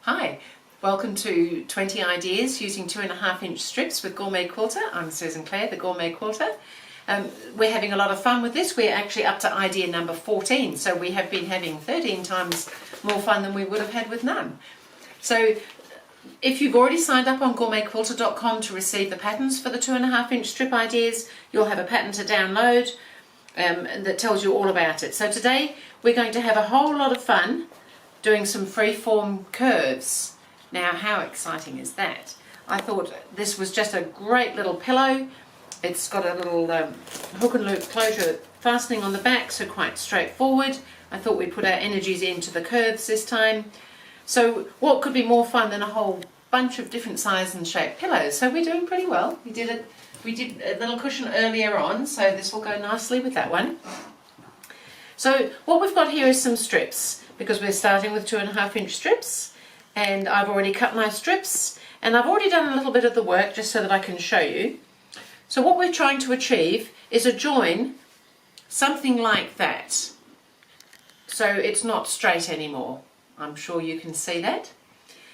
Hi, welcome to 20 Ideas using 2.5-inch strips with GourmetQuilter. I'm SusanClaire, the GourmetQuilter. We're having a lot of fun with this. We're actually up to idea number 14, so we have been having 13 times more fun than we would have had with none. So if you've already signed up on gourmetquilter.com to receive the patterns for the 2.5-inch strip ideas, you'll have a pattern to download that tells you all about it. So today we're going to have a whole lot of fun doing some free-form curves. Now, how exciting is that? I thought this was just a great little pillow. It's got a little hook and loop closure fastening on the back, so quite straightforward. I thought we'd put our energies into the curves this time. So what could be more fun than a whole bunch of different size and shape pillows? So we're doing pretty well. We did a little cushion earlier on, so this will go nicely with that one. So what we've got here is some strips, because we're starting with 2.5-inch strips, and I've already cut my strips, and I've already done a little bit of the work just so that I can show you. So what we're trying to achieve is a join something like that, so it's not straight anymore. I'm sure you can see that.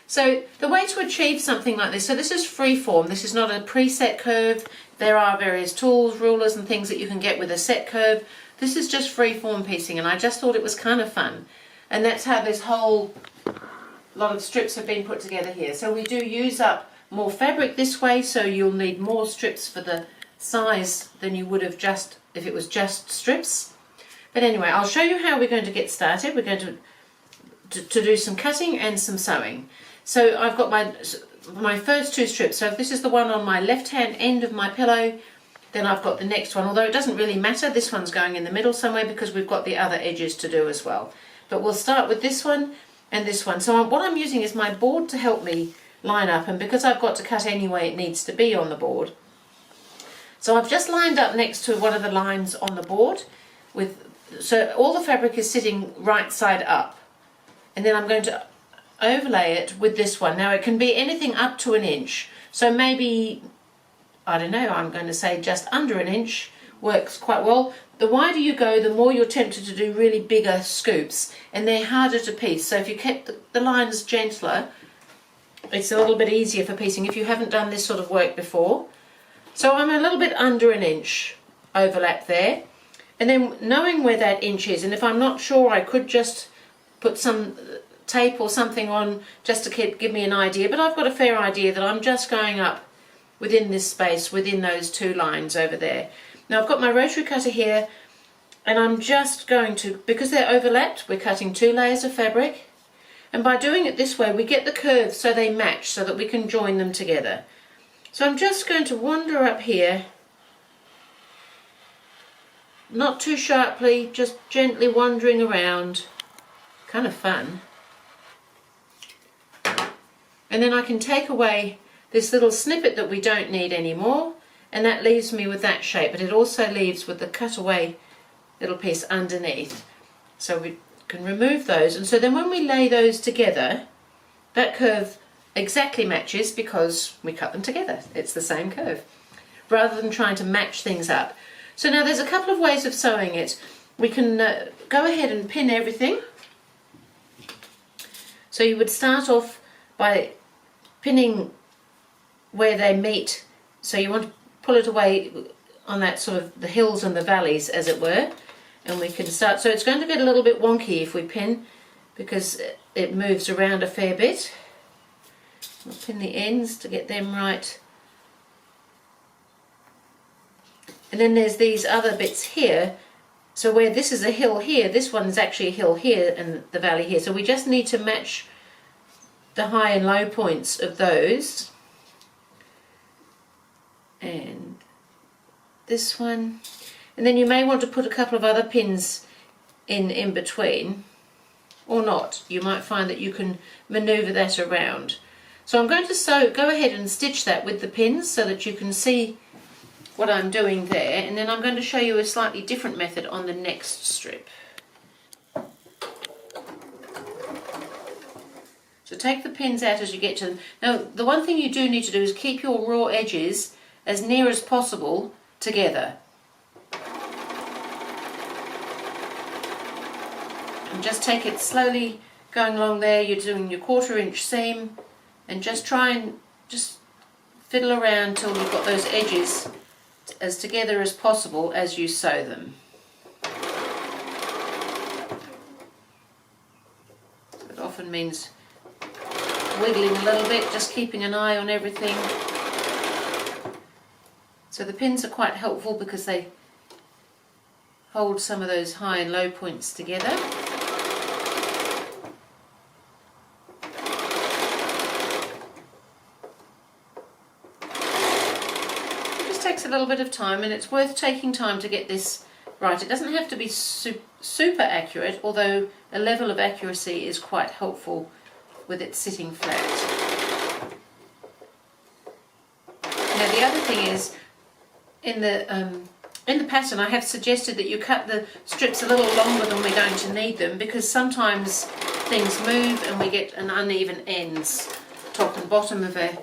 So the way to achieve something like this, so this is free form, this is not a preset curve. There are various tools, rulers and things that you can get with a set curve. This is just free form piecing, and I just thought it was kind of fun. And that's how this whole lot of strips have been put together here. So we do use up more fabric this way, so you'll need more strips for the size than you would have just if it was just strips. But anyway, I'll show you how we're going to get started. We're going to do some cutting and some sewing. So I've got my first two strips. So if this is the one on my left hand end of my pillow, then I've got the next one, although it doesn't really matter. This one's going in the middle somewhere because we've got the other edges to do as well. But we'll start with this one and this one. So what I'm using is my board to help me line up, and because I've got to cut any way it needs to be on the board. So I've just lined up next to one of the lines on the board, so all the fabric is sitting right side up. And then I'm going to overlay it with this one. Now it can be anything up to 1 inch. So maybe, I don't know, I'm going to say just under 1 inch works quite well. The wider you go, the more you're tempted to do really bigger scoops, and they're harder to piece. So if you kept the lines gentler, it's a little bit easier for piecing if you haven't done this sort of work before. So I'm a little bit under 1 inch overlap there. And then knowing where that inch is, and if I'm not sure, I could just put some tape or something on just to give me an idea, but I've got a fair idea that I'm just going up within this space, within those two lines over there. Now I've got my rotary cutter here, and I'm just going to, because they're overlapped, we're cutting 2 layers of fabric, and by doing it this way we get the curves so they match, so that we can join them together. So I'm just going to wander up here, not too sharply, just gently wandering around, kind of fun. And then I can take away this little snippet that we don't need anymore, and that leaves me with that shape, but it also leaves with the cutaway little piece underneath. So we can remove those, and so then when we lay those together, that curve exactly matches because we cut them together. It's the same curve, rather than trying to match things up. So now there's a couple of ways of sewing it. We can go ahead and pin everything. So you would start off by pinning where they meet, so you want to pull it away on that sort of the hills and the valleys, as it were, and we can start. So it's going to get a little bit wonky if we pin, because it moves around a fair bit. We'll pin the ends to get them right. And then there's these other bits here, so where this is a hill here, this one's actually a hill here and the valley here, so we just need to match the high and low points of those. And this one, and then you may want to put a couple of other pins in between, or not. You might find that you can maneuver that around. So I'm going to go ahead and stitch that with the pins so that you can see what I'm doing there, and then I'm going to show you a slightly different method on the next strip. So take the pins out as you get to them. Now the one thing you do need to do is keep your raw edges as near as possible together. And just take it slowly going along there, you're doing your 1/4 inch seam, and just try and just fiddle around till you've got those edges as together as possible as you sew them. So it often means wiggling a little bit, just keeping an eye on everything. So the pins are quite helpful because they hold some of those high and low points together. It just takes a little bit of time, and it's worth taking time to get this right. It doesn't have to be super accurate, although a level of accuracy is quite helpful with it sitting flat. Now the other thing is, in the pattern I have suggested that you cut the strips a little longer than we're going to need them, because sometimes things move and we get an uneven ends, top and bottom of our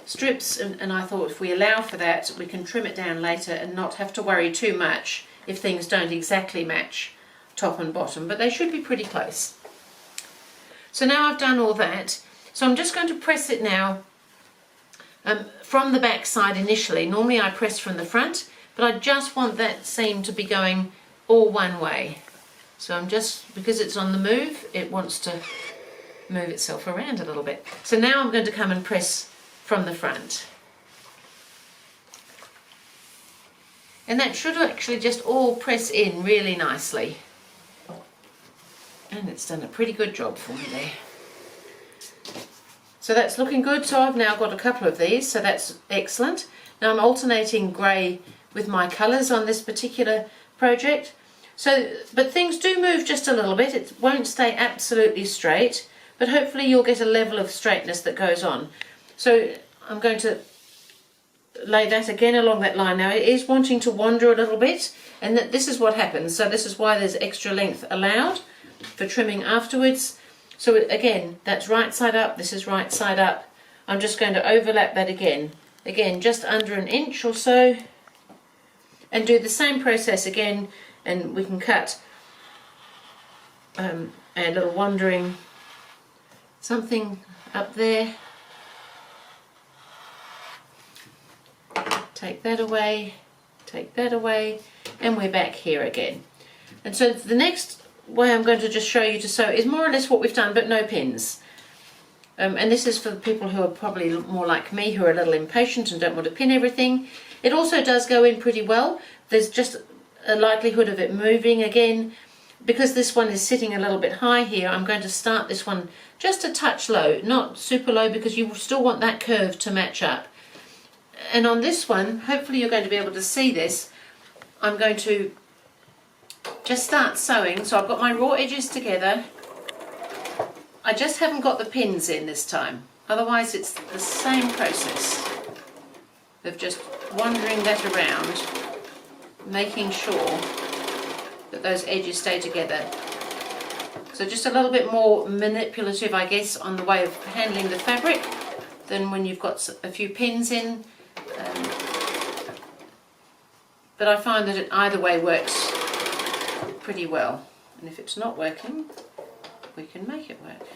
strips, and I thought if we allow for that we can trim it down later and not have to worry too much if things don't exactly match top and bottom, but they should be pretty close. So now I've done all that, so I'm just going to press it now from the back side initially. Normally I press from the front, but I just want that seam to be going all one way. So I'm just, because it's on the move, it wants to move itself around a little bit. So now I'm going to come and press from the front. And that should actually just all press in really nicely. And it's done a pretty good job for me there. So that's looking good. So I've now got a couple of these, so that's excellent. Now I'm alternating grey with my colours on this particular project. So, but things do move just a little bit. It won't stay absolutely straight, but hopefully you'll get a level of straightness that goes on. So I'm going to lay that again along that line. Now it is wanting to wander a little bit, and this is what happens. So this is why there's extra length allowed for trimming afterwards. So again, that's right side up, this is right side up. I'm just going to overlap that again just under an inch or so, and do the same process again, and we can cut a little wandering something up there. Take that away, and we're back here again. And so the next way I'm going to just show you to sew is more or less what we've done, but no pins. And this is for the people who are probably more like me, who are a little impatient and don't want to pin everything. It also does go in pretty well. There's just a likelihood of it moving again. Because this one is sitting a little bit high here, I'm going to start this one just a touch low, not super low, because you still want that curve to match up. And on this one, hopefully you're going to be able to see this, I'm going to just start sewing. So I've got my raw edges together. I just haven't got the pins in this time. Otherwise it's the same process of just wandering that around, making sure that those edges stay together. So just a little bit more manipulative, I guess, on the way of handling the fabric than when you've got a few pins in. But I find that it either way works pretty well, and if it's not working, we can make it work.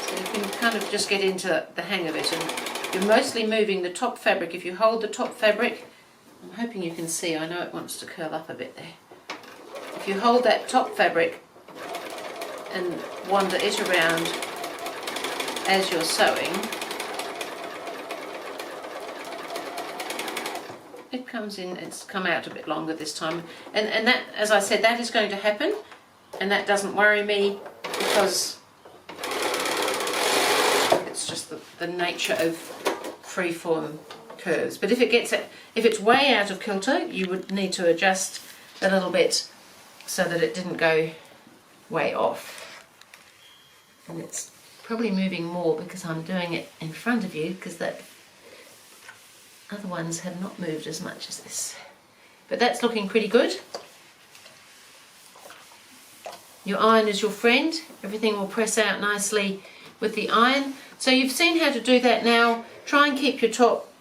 So you can kind of just get into the hang of it, and you're mostly moving the top fabric. If you hold the top fabric, I'm hoping you can see, I know it wants to curl up a bit there. If you hold that top fabric and wander it around as you're sewing, it comes in, it's come out a bit longer this time, and that, as I said, that is going to happen, and that doesn't worry me, because it's just the nature of freeform curves. But if it's way out of kilter, you would need to adjust a little bit so that it didn't go way off. And it's probably moving more because I'm doing it in front of you, because that other ones have not moved as much as this. But that's looking pretty good. Your iron is your friend. Everything will press out nicely with the iron. So you've seen how to do that now. Try and keep your top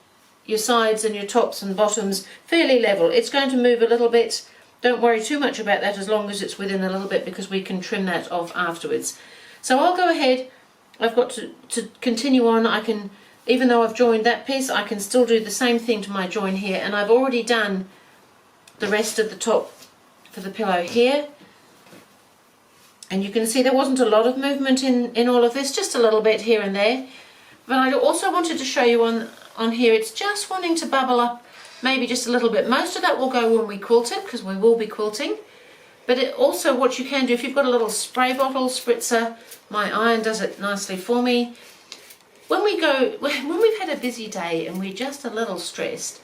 your sides and your tops and bottoms fairly level. It's going to move a little bit. Don't worry too much about that as long as it's within a little bit, because we can trim that off afterwards. So I'll go ahead. I've got to continue on. I can, even though I've joined that piece, I can still do the same thing to my join here, and I've already done the rest of the top for the pillow here. And you can see there wasn't a lot of movement in all of this, just a little bit here and there. But I also wanted to show you on here, it's just wanting to bubble up maybe just a little bit. Most of that will go when we quilt it, because we will be quilting. But it also, what you can do, if you've got a little spray bottle spritzer, my iron does it nicely for me. When we've had a busy day and we're just a little stressed,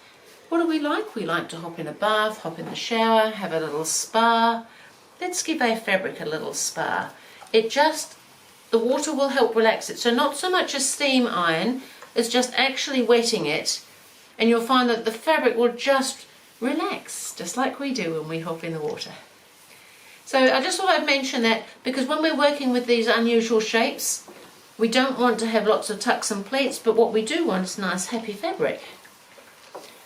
what do we like? We like to hop in a bath, hop in the shower, have a little spa. Let's give our fabric a little spa. The water will help relax it. So not so much a steam iron, it's just actually wetting it, and you'll find that the fabric will just relax, just like we do when we hop in the water. So I just thought I'd mention that, because when we're working with these unusual shapes, we don't want to have lots of tucks and pleats, but what we do want is nice happy fabric.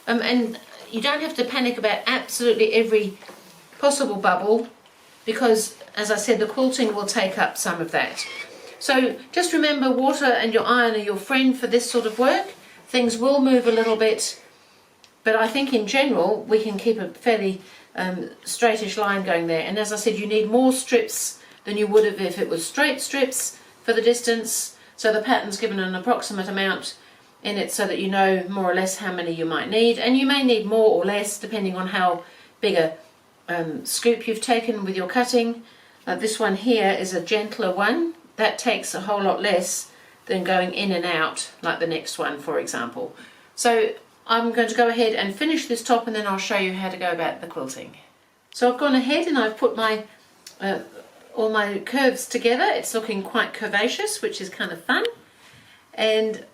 And you don't have to panic about absolutely every possible bubble, because as I said, the quilting will take up some of that. So just remember, water and your iron are your friend for this sort of work. Things will move a little bit, but I think in general we can keep a fairly straightish line going there. And as I said, you need more strips than you would have if it was straight strips for the distance. So the pattern's given an approximate amount in it so that you know more or less how many you might need, and you may need more or less depending on how big a scoop you've taken with your cutting. This one here is a gentler one. That takes a whole lot less than going in and out like the next one, for example. So I'm going to go ahead and finish this top, and then I'll show you how to go about the quilting. So I've gone ahead and I've put my all my curves together. It's looking quite curvaceous, which is kind of fun. And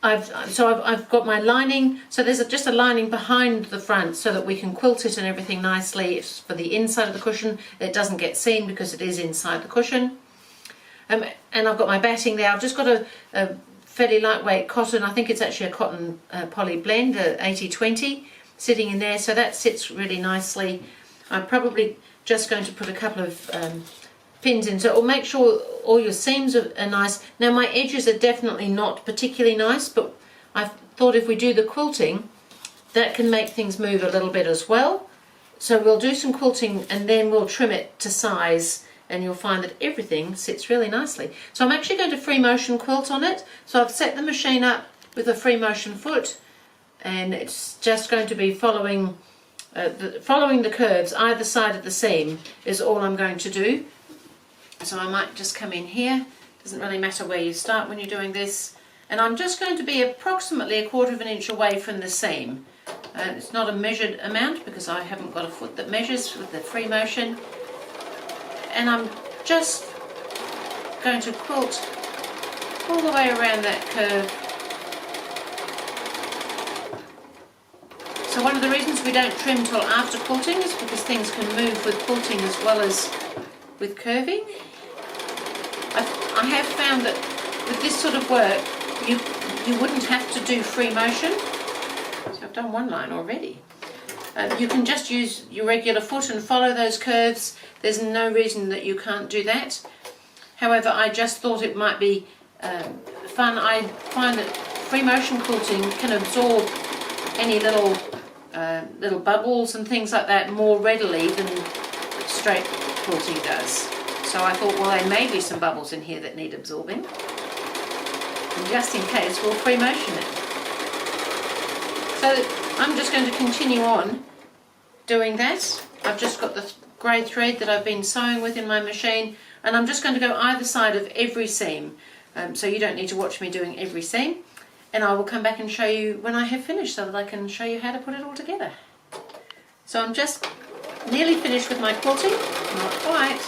I've got my lining, so there's just a lining behind the front so that we can quilt it and everything nicely. It's for the inside of the cushion. It doesn't get seen because it is inside the cushion. And I've got my batting there. I've just got a fairly lightweight cotton. I think it's actually a cotton poly blend, 80-20, sitting in there. So that sits really nicely. I'm probably just going to put a couple of pins in, so it will make sure all your seams are nice. Now my edges are definitely not particularly nice, but I thought if we do the quilting, that can make things move a little bit as well. So we'll do some quilting and then we'll trim it to size, and you'll find that everything sits really nicely. So I'm actually going to free motion quilt on it. So I've set the machine up with a free motion foot, and it's just going to be following the curves either side of the seam is all I'm going to do. So I might just come in here. Doesn't really matter where you start when you're doing this. And I'm just going to be approximately 1/4 of an inch away from the seam. It's not a measured amount because I haven't got a foot that measures with the free motion. And I'm just going to quilt all the way around that curve. So one of the reasons we don't trim till after quilting is because things can move with quilting as well as with curving. I have found that with this sort of work you wouldn't have to do free motion. So I've done one line already. You can just use your regular foot and follow those curves. There's no reason that you can't do that. However, I just thought it might be fun. I find that free motion quilting can absorb any little bubbles and things like that more readily than straight quilting does. So I thought, well, there may be some bubbles in here that need absorbing. And just in case, we'll free motion it. So I'm just going to continue on doing that. I've just got the grey thread that I've been sewing with in my machine, and I'm just going to go either side of every seam. So you don't need to watch me doing every seam. And I will come back and show you when I have finished so that I can show you how to put it all together. So I'm just nearly finished with my quilting. Not quite.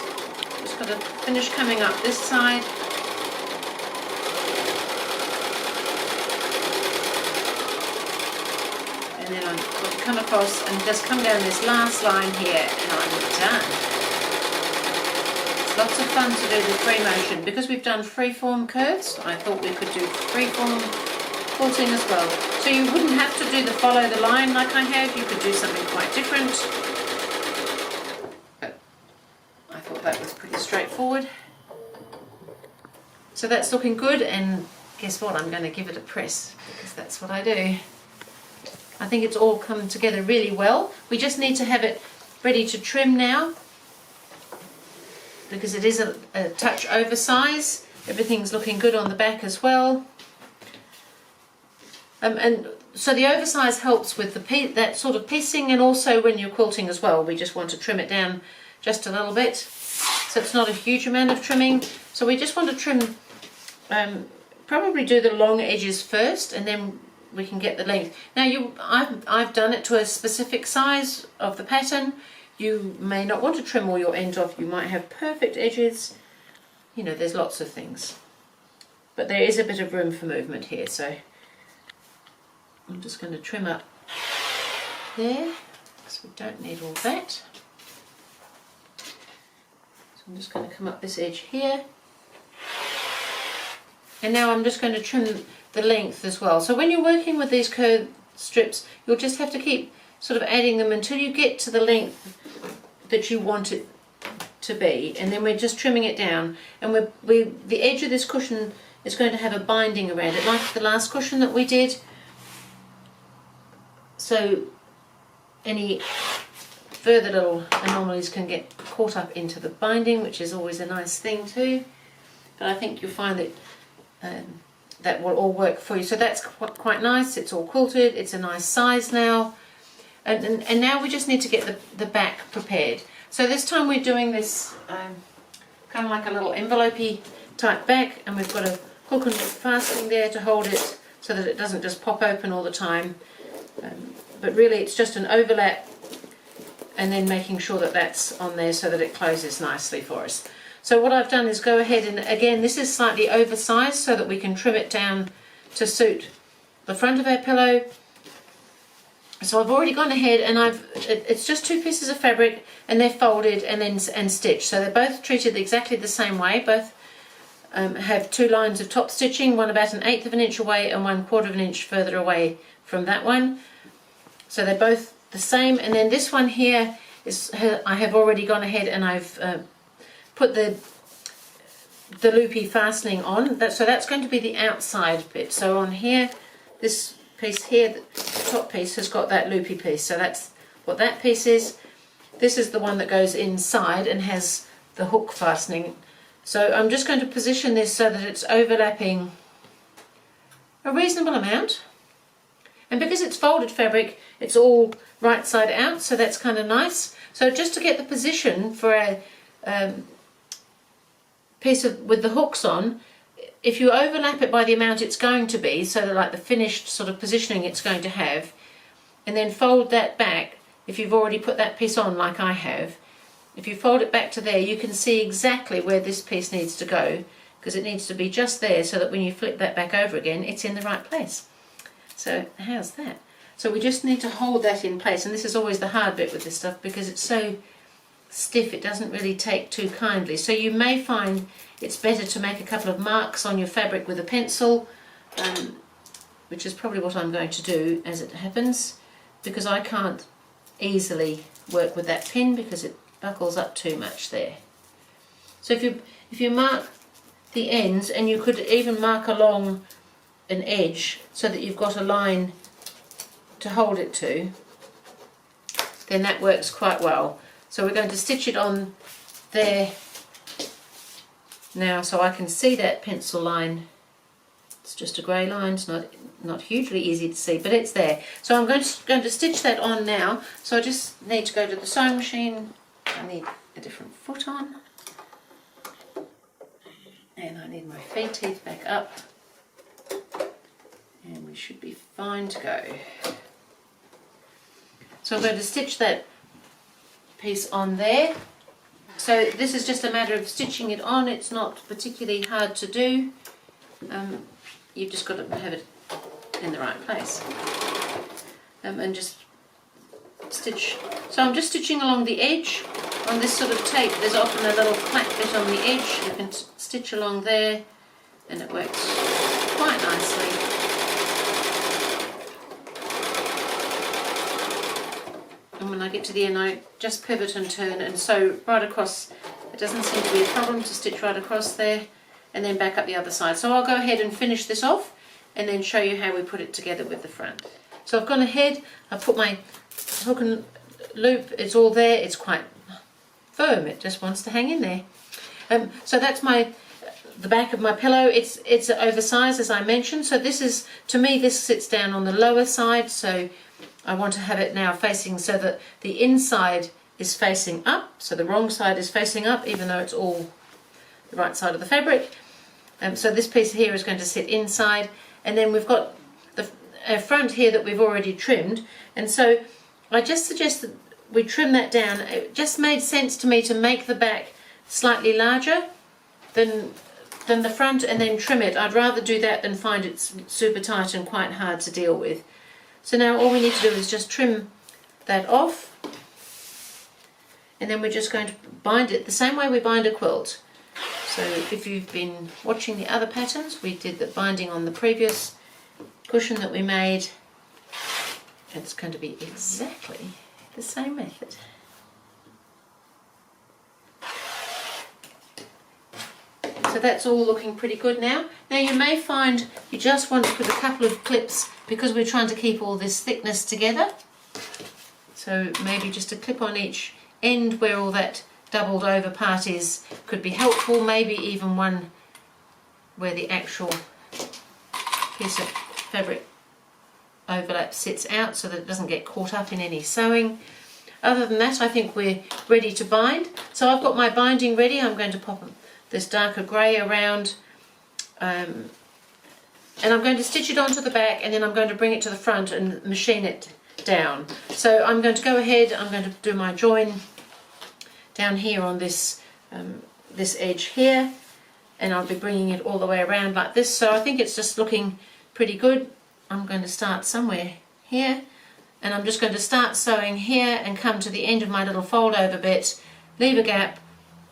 Just got to finish coming up this side. And then I'm going to come across and just come down this last line here, and I'm done. It's lots of fun to do the free motion. Because we've done freeform curves, I thought we could do freeform quilting as well. So you wouldn't have to do the follow the line like I have, you could do something quite different. But I thought that was pretty straightforward. So that's looking good, and guess what, I'm going to give it a press because that's what I do. I think it's all come together really well. We just need to have it ready to trim now because it is a touch oversize. Everything's looking good on the back as well. And so the oversize helps with that sort of piecing, and also when you're quilting as well, we just want to trim it down just a little bit. So it's not a huge amount of trimming. So we just want to trim, probably do the long edges first, and then we can get the length. Now I've done it to a specific size of the pattern. You may not want to trim all your ends off. You might have perfect edges. You know, there's lots of things. But there is a bit of room for movement here, so I'm just going to trim up there, because we don't need all that. So I'm just going to come up this edge here. And now I'm just going to trim the length as well. So when you're working with these curved strips, you'll just have to keep sort of adding them until you get to the length that you want it to be, and then we're just trimming it down. And the edge of this cushion is going to have a binding around it, like the last cushion that we did. So any further little anomalies can get caught up into the binding, which is always a nice thing too. But I think you'll find that that will all work for you. So that's quite nice. It's all quilted. It's a nice size now. And now we just need to get the back prepared. So this time we're doing this kind of like a little envelope-y type back, and we've got a hook and loop fastening there to hold it so that it doesn't just pop open all the time. But really it's just an overlap, and then making sure that that's on there so that it closes nicely for us. So what I've done is go ahead, and again this is slightly oversized so that we can trim it down to suit the front of our pillow. So I've already gone ahead and it's just 2 pieces of fabric, and they're folded and stitched. So they're both treated exactly the same way. Both have 2 lines of top stitching, one about 1/8 of an inch away and 1/4 of an inch further away from that one. So they're both the same. And then this one here is, I have already gone ahead and I've put the loopy fastening on. So that's going to be the outside bit. So on here, this piece here, the top piece has got that loopy piece. So that's what that piece is. This is the one that goes inside and has the hook fastening. So I'm just going to position this so that it's overlapping a reasonable amount. And because it's folded fabric, it's all right side out, so that's kind of nice. So just to get the position for a piece with the hooks on, if you overlap it by the amount it's going to be, so that like the finished sort of positioning it's going to have, and then fold that back, if you've already put that piece on like I have, if you fold it back to there, you can see exactly where this piece needs to go, because it needs to be just there so that when you flip that back over again, it's in the right place. So how's that? So we just need to hold that in place, and this is always the hard bit with this stuff because it's so stiff, it doesn't really take too kindly. So you may find it's better to make a couple of marks on your fabric with a pencil, which is probably what I'm going to do as it happens, because I can't easily work with that pin because it buckles up too much there. So if you mark the ends, and you could even mark along an edge so that you've got a line to hold it to, then that works quite well. So we're going to stitch it on there now, so I can see that pencil line. It's just a grey line, it's not hugely easy to see, but it's there. So I'm going to stitch that on now. So I just need to go to the sewing machine. I need a different foot on, and I need my feed teeth back up, and we should be fine to go. So I'm going to stitch that piece on there. So this is just a matter of stitching it on. It's not particularly hard to do. You've just got to have it in the right place, and just stitch. So I'm just stitching along the edge on this sort of tape. There's often a little clack bit on the edge. You can stitch along there, and it works quite nicely. I get to the end I just pivot and turn and sew right across. It doesn't seem to be a problem to stitch right across there, and then back up the other side. So I'll go ahead and finish this off and then show you how we put it together with the front. So I've gone ahead, I've put my hook and loop, it's all there, it's quite firm, it just wants to hang in there. So that's the back of my pillow. It's oversized, as I mentioned, so this is, to me, this sits down on the lower side, so I want to have it now facing so that the inside is facing up, so the wrong side is facing up, even though it's all the right side of the fabric. So this piece here is going to sit inside, and then we've got the front here that we've already trimmed, and so I just suggest that we trim that down. It just made sense to me to make the back slightly larger than the front and then trim it. I'd rather do that than find it super tight and quite hard to deal with. So now all we need to do is just trim that off, and then we're just going to bind it the same way we bind a quilt. So if you've been watching the other patterns, we did the binding on the previous cushion that we made. It's going to be exactly the same method. So that's all looking pretty good now. Now you may find you just want to put a couple of clips because we're trying to keep all this thickness together. So maybe just a clip on each end where all that doubled over part is could be helpful. Maybe even one where the actual piece of fabric overlap sits out so that it doesn't get caught up in any sewing. Other than that, I think we're ready to bind. So I've got my binding ready. I'm going to pop this darker grey around, and I'm going to stitch it onto the back, and then I'm going to bring it to the front and machine it down. So I'm going to go ahead, I'm going to do my join down here on this this edge here, and I'll be bringing it all the way around like this. So I think it's just looking pretty good. I'm going to start somewhere here, and I'm just going to start sewing here and come to the end of my little fold over bit, leave a gap,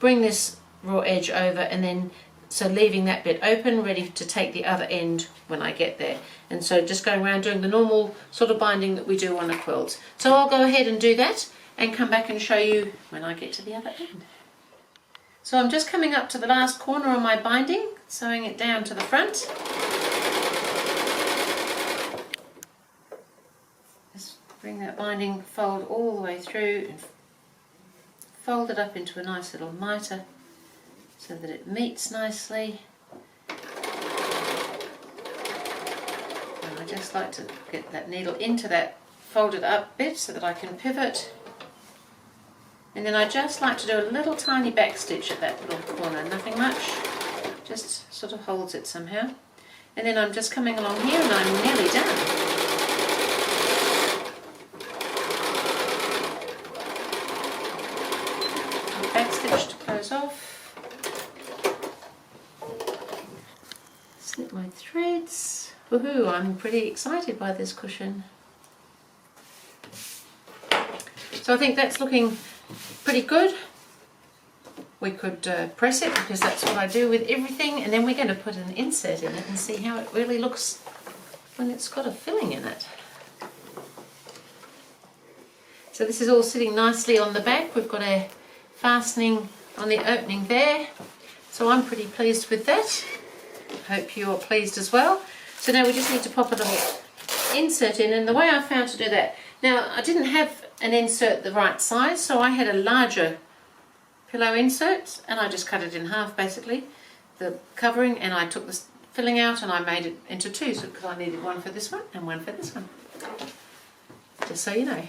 bring this raw edge over, and then so leaving that bit open, ready to take the other end when I get there. And so just going around doing the normal sort of binding that we do on a quilt. So I'll go ahead and do that and come back and show you when I get to the other end. So I'm just coming up to the last corner on my binding, sewing it down to the front. Just bring that binding fold all the way through and fold it up into a nice little mitre so that it meets nicely. And I just like to get that needle into that folded up bit so that I can pivot. And then I just like to do a little tiny back stitch at that little corner, nothing much, just sort of holds it somehow. And then I'm just coming along here and I'm nearly done. Back stitch to close off. Slip my threads. Woohoo, I'm pretty excited by this cushion. So I think that's looking pretty good. We could press it because that's what I do with everything, and then we're going to put an insert in it and see how it really looks when it's got a filling in it. So this is all sitting nicely on the back. We've got a fastening on the opening there, so I'm pretty pleased with that. Hope you're pleased as well. So now we just need to pop a little insert in, and the way I found to do that, now I didn't have an insert the right size, so I had a larger pillow insert and I just cut it in half basically, the covering, and I took the filling out and I made it into two, so because I needed one for this one and one for this one, just so you know.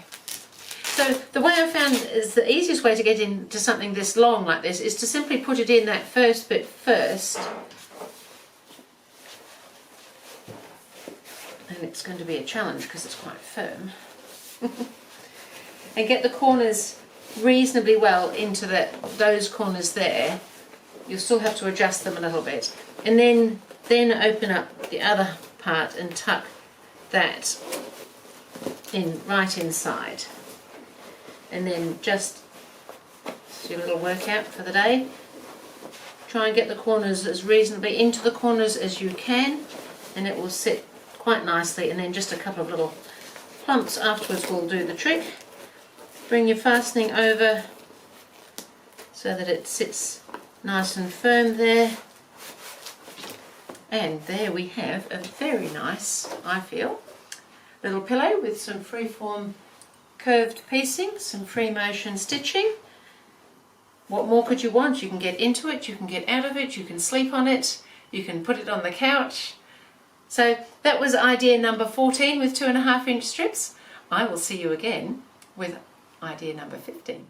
So the way I found is the easiest way to get into something this long like this is to simply put it in that first bit first, and it's going to be a challenge because it's quite firm. And get the corners reasonably well into those corners there. You'll still have to adjust them a little bit, and then open up the other part and tuck that in right inside, and then just do a little workout for the day. Try and get the corners as reasonably into the corners as you can, and it will sit quite nicely, and then just a couple of little plumps afterwards will do the trick. bring your fastening over so that it sits nice and firm there. And there we have a very nice, I feel, little pillow with some freeform curved piecing, some free motion stitching. What more could you want? You can get into it, you can get out of it, you can sleep on it, you can put it on the couch. So that was idea number 14 with 2.5 inch strips. I will see you again with idea number 15.